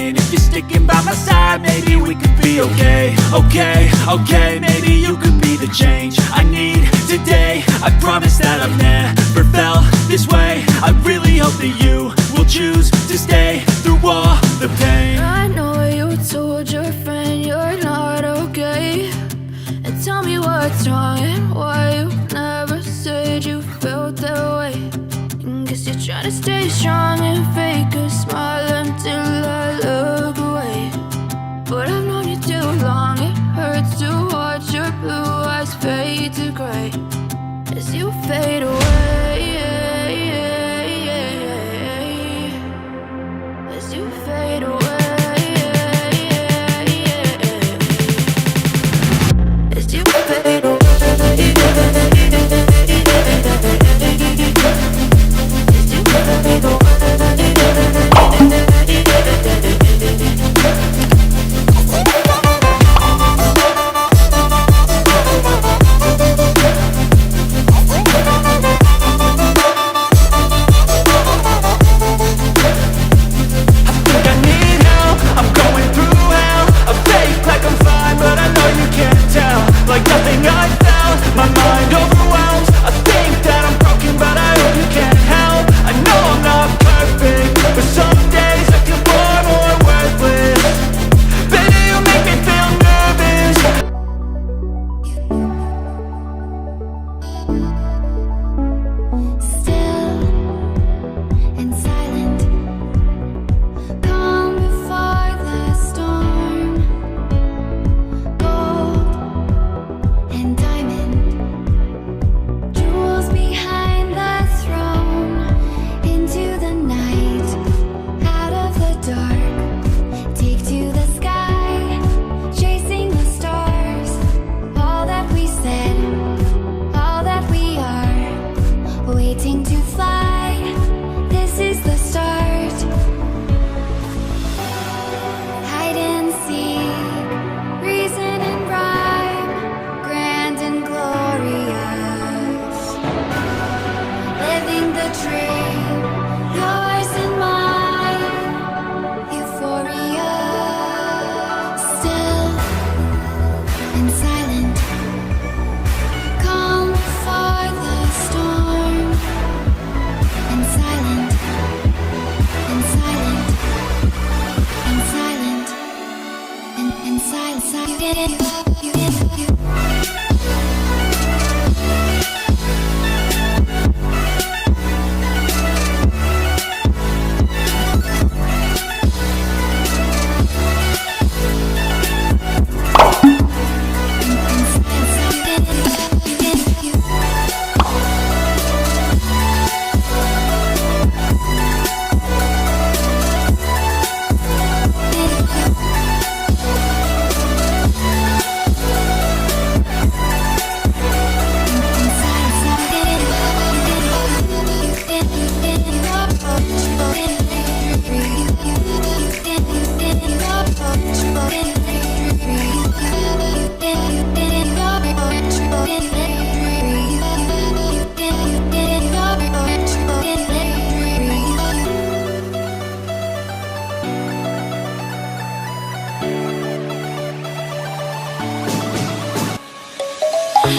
saying if you're sticking by my side, maybe we could be okay. Okay, maybe you could be the change I need today. I promise that I've never felt this way. I really hope that you will choose to stay through all the pain. I know you told your friend you're not okay, and tell me what's wrong and why you never said you felt that way. Guess you're trying to stay strong and fake a smile until I look away. But I've known you too long, it hurts to watch your blue eyes fade to gray as you fade away. As you fade away. As you fade away.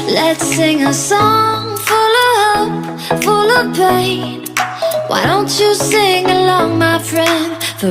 Let's sing a song full of hope, full of pain. Why don't you sing along, my friend?